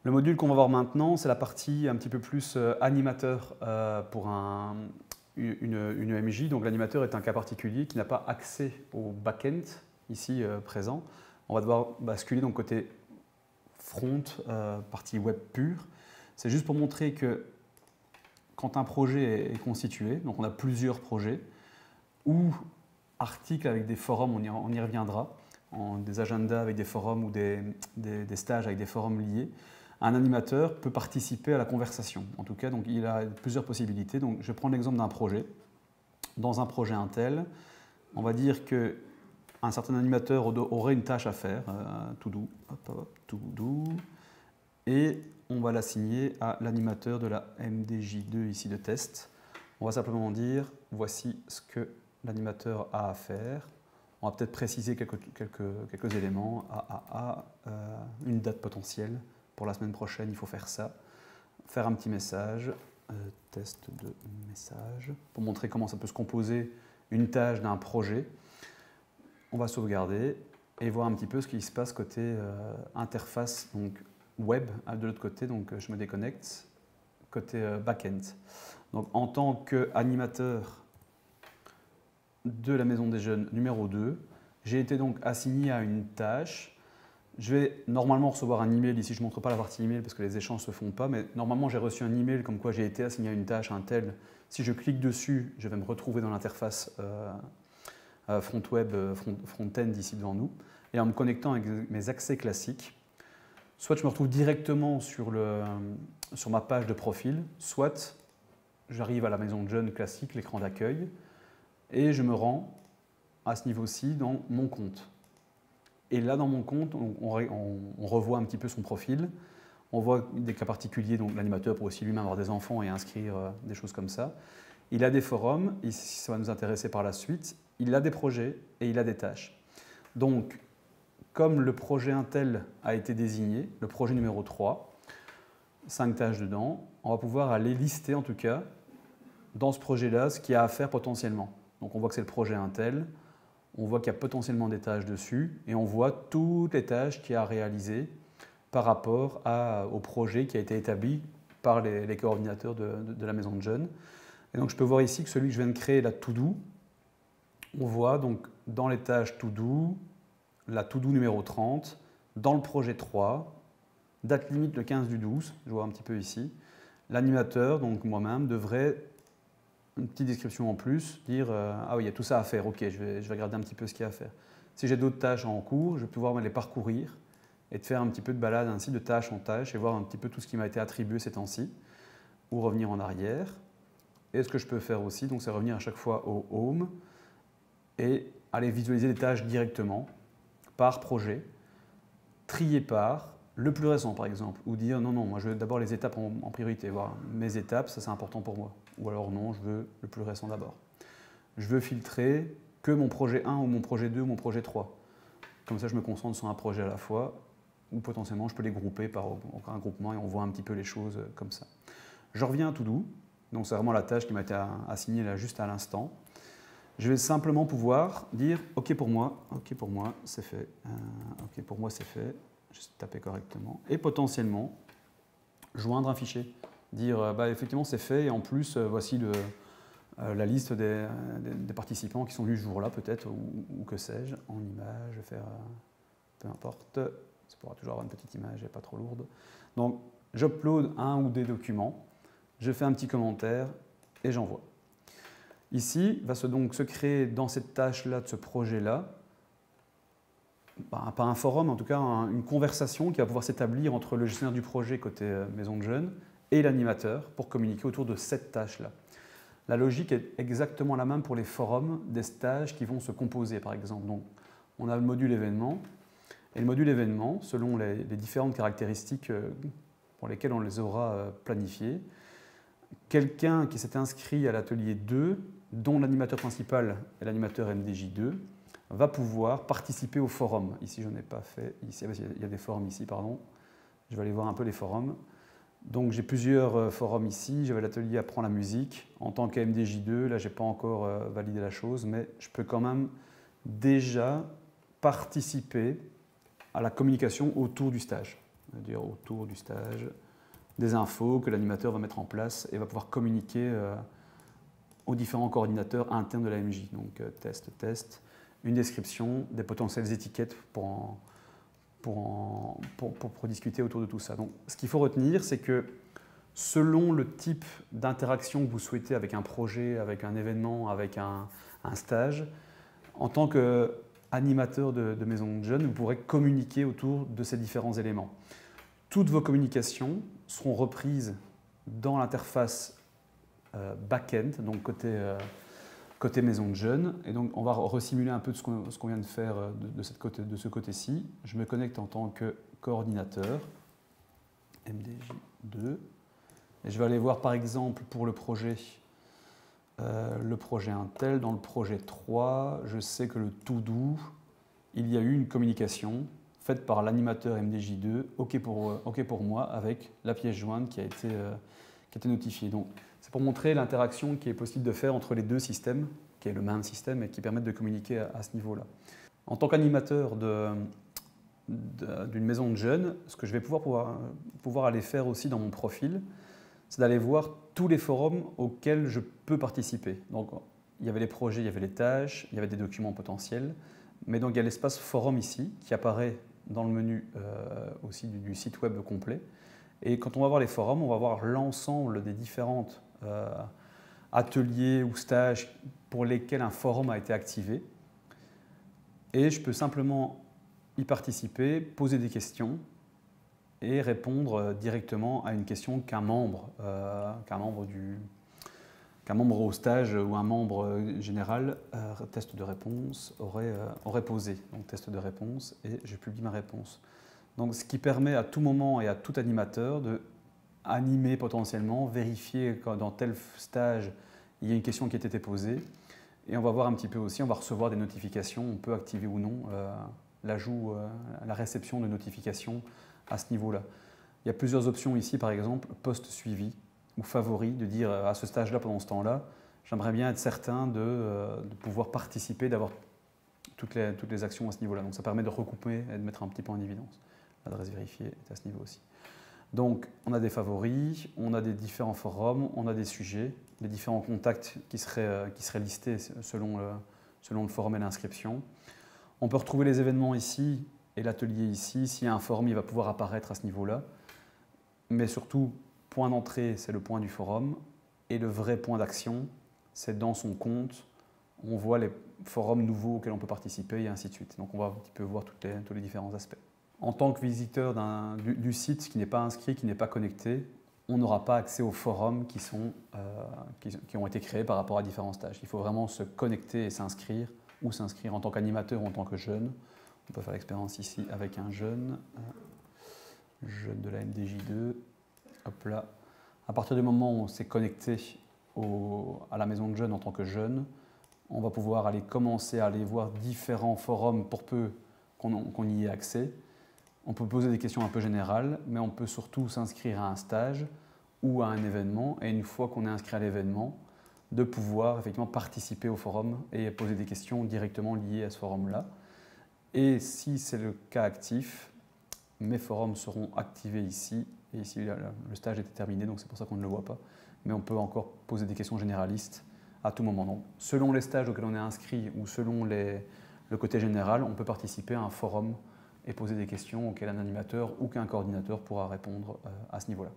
Le module qu'on va voir maintenant, c'est la partie un petit peu plus animateur pour une EMJ. Donc l'animateur est un cas particulier qui n'a pas accès au back-end, ici présent. On va devoir basculer donc côté front, partie web pure. C'est juste pour montrer que quand un projet est constitué, donc on a plusieurs projets, ou articles avec des forums, on y reviendra, des agendas avec des forums ou des stages avec des forums liés, un animateur peut participer à la conversation. En tout cas, donc, il a plusieurs possibilités. Donc, je prends l'exemple d'un projet. Dans un projet Intel, on va dire qu'un certain animateur aurait une tâche à faire, to do, et on va l'assigner à l'animateur de la MDJ2 ici de test. On va simplement dire, voici ce que l'animateur a à faire. On va peut-être préciser quelques éléments, une date potentielle. Pour la semaine prochaine, il faut faire ça. Faire un petit message, test de message, pour montrer comment ça peut se composer une tâche d'un projet. On va sauvegarder et voir un petit peu ce qui se passe côté interface donc web de l'autre côté. Donc je me déconnecte, côté back-end. Donc en tant qu'animateur de la Maison des Jeunes numéro 2, j'ai été donc assigné à une tâche. Je vais normalement recevoir un email, ici je ne montre pas la partie email parce que les échanges ne se font pas, mais normalement j'ai reçu un email comme quoi j'ai été assigné à une tâche, un tel. Si je clique dessus, je vais me retrouver dans l'interface front web, front-end ici devant nous. Et en me connectant avec mes accès classiques, soit je me retrouve directement sur ma page de profil, soit j'arrive à la maison de jeunes classique, l'écran d'accueil, et je me rends à ce niveau-ci dans mon compte. Et là, dans mon compte, on revoit un petit peu son profil. On voit des cas particuliers, donc l'animateur peut aussi lui-même avoir des enfants et inscrire des choses comme ça. Il a des forums, ici ça va nous intéresser par la suite. Il a des projets et il a des tâches. Donc, comme le projet Intel a été désigné, le projet numéro 3, 5 tâches dedans, on va pouvoir aller lister en tout cas, dans ce projet-là, ce qu'il y a à faire potentiellement. Donc on voit que c'est le projet Intel. On voit qu'il y a potentiellement des tâches dessus et on voit toutes les tâches qu'il y a à réaliser par rapport au projet qui a été établi par les coordinateurs de la maison de jeunes. Et donc je peux voir ici que celui que je viens de créer, la to-do, on voit donc dans les tâches to-do, la to-do numéro 30, dans le projet 3, date limite le 15 du 12, je vois un petit peu ici. L'animateur, donc moi-même, devrait une petite description en plus, dire ah oui, il y a tout ça à faire, ok, je vais regarder un petit peu ce qu'il y a à faire. Si j'ai d'autres tâches en cours, je vais pouvoir les parcourir et de faire un petit peu de balade ainsi, de tâche en tâche, et voir un petit peu tout ce qui m'a été attribué ces temps-ci, ou revenir en arrière. Et ce que je peux faire aussi, donc c'est revenir à chaque fois au Home et aller visualiser les tâches directement, par projet, trier par le plus récent par exemple, ou dire non, non, moi je veux d'abord les étapes en priorité, voir mes étapes, ça c'est important pour moi. Ou alors non, je veux le plus récent d'abord. Je veux filtrer que mon projet 1 ou mon projet 2 ou mon projet 3. Comme ça, je me concentre sur un projet à la fois, ou potentiellement, je peux les grouper par un groupement et on voit un petit peu les choses comme ça. Je reviens à To-Do, donc c'est vraiment la tâche qui m'a été assignée là juste à l'instant. Je vais simplement pouvoir dire OK pour moi, c'est fait, OK pour moi, c'est fait, juste taper correctement, et potentiellement joindre un fichier. Dire effectivement c'est fait et en plus voici la liste des participants qui sont venus ce jour-là peut-être ou que sais-je, en image, je vais faire peu importe, ça pourra toujours avoir une petite image et pas trop lourde. Donc j'upload un ou des documents, je fais un petit commentaire et j'envoie. Ici va donc se créer dans cette tâche-là de ce projet-là, pas un forum, en tout cas une conversation qui va pouvoir s'établir entre le gestionnaire du projet côté maison de jeunes et l'animateur pour communiquer autour de cette tâche-là. La logique est exactement la même pour les forums des stages qui vont se composer, par exemple. Donc, on a le module événement, et le module événement, selon les différentes caractéristiques pour lesquelles on les aura planifiées, quelqu'un qui s'est inscrit à l'atelier 2, dont l'animateur principal est l'animateur MDJ2, va pouvoir participer au forum. Ici, je n'ai pas fait, ici, il y a des forums ici, pardon. Je vais aller voir un peu les forums. Donc j'ai plusieurs forums ici, j'avais l'atelier Apprends la musique. En tant qu'MDJ2, là je n'ai pas encore validé la chose, mais je peux quand même déjà participer à la communication autour du stage. dire autour du stage, des infos que l'animateur va mettre en place et va pouvoir communiquer aux différents coordinateurs internes de la MJ. Donc test, une description, des potentielles étiquettes pour discuter autour de tout ça. Donc ce qu'il faut retenir, c'est que selon le type d'interaction que vous souhaitez avec un projet, avec un événement, avec un stage, en tant qu'animateur de maison de jeunes, vous pourrez communiquer autour de ces différents éléments. Toutes vos communications seront reprises dans l'interface back-end, donc côté maison de jeunes. Et donc, on va resimuler un peu de ce qu'on vient de faire de ce côté-ci. Je me connecte en tant que coordinateur, MDJ2. Et je vais aller voir, par exemple, pour le projet Intel, dans le projet 3, je sais que le to-do, il y a eu une communication faite par l'animateur MDJ2, OK pour moi, avec la pièce jointe qui a été notifiée. Donc, c'est pour montrer l'interaction qui est possible de faire entre les deux systèmes, qui est le même système et qui permettent de communiquer à ce niveau-là. En tant qu'animateur d'une maison de jeunes, ce que je vais pouvoir aller faire aussi dans mon profil, c'est d'aller voir tous les forums auxquels je peux participer. Donc, il y avait les projets, il y avait les tâches, il y avait des documents potentiels. Mais donc, il y a l'espace forum ici qui apparaît dans le menu aussi du site web complet. Et quand on va voir les forums, on va voir l'ensemble des différentes ateliers ou stages pour lesquels un forum a été activé. Et je peux simplement y participer, poser des questions et répondre directement à une question qu'un membre au stage ou un membre général, test de réponse, aurait posé. Donc test de réponse et je publie ma réponse. Donc ce qui permet à tout moment et à tout animateur de animer potentiellement, vérifier quand dans tel stage il y a une question qui a été posée. Et on va voir un petit peu aussi, on va recevoir des notifications, on peut activer ou non l'ajout, la réception de notifications à ce niveau-là. Il y a plusieurs options ici, par exemple, post-suivi ou favori, de dire à ce stage-là, pendant ce temps-là, j'aimerais bien être certain de pouvoir participer, d'avoir toutes les actions à ce niveau-là. Donc ça permet de recouper et de mettre un petit peu en évidence. L'adresse vérifiée est à ce niveau aussi. Donc on a des favoris, on a des différents forums, on a des sujets, les différents contacts qui seraient listés selon le forum et l'inscription. On peut retrouver les événements ici et l'atelier ici. S'il y a un forum, il va pouvoir apparaître à ce niveau-là. Mais surtout, point d'entrée, c'est le point du forum. Et le vrai point d'action, c'est dans son compte. On voit les forums nouveaux auxquels on peut participer et ainsi de suite. Donc on va un petit peu voir tous les différents aspects. En tant que visiteur du site qui n'est pas inscrit, qui n'est pas connecté, on n'aura pas accès aux forums qui ont été créés par rapport à différents stages. Il faut vraiment se connecter et s'inscrire, ou s'inscrire en tant qu'animateur ou en tant que jeune. On peut faire l'expérience ici avec un jeune de la MDJ2. Hop là. À partir du moment où on s'est connecté à la maison de jeunes en tant que jeune, on va pouvoir commencer à aller voir différents forums pour peu qu'on y ait accès. On peut poser des questions un peu générales, mais on peut surtout s'inscrire à un stage ou à un événement. Et une fois qu'on est inscrit à l'événement, de pouvoir effectivement participer au forum et poser des questions directement liées à ce forum-là. Et si c'est le cas actif, mes forums seront activés ici. Et ici, le stage était terminé, donc c'est pour ça qu'on ne le voit pas. Mais on peut encore poser des questions généralistes à tout moment. Donc, selon les stages auxquels on est inscrit ou selon le côté général, on peut participer à un forum et poser des questions auxquelles un animateur ou qu'un coordinateur pourra répondre à ce niveau-là.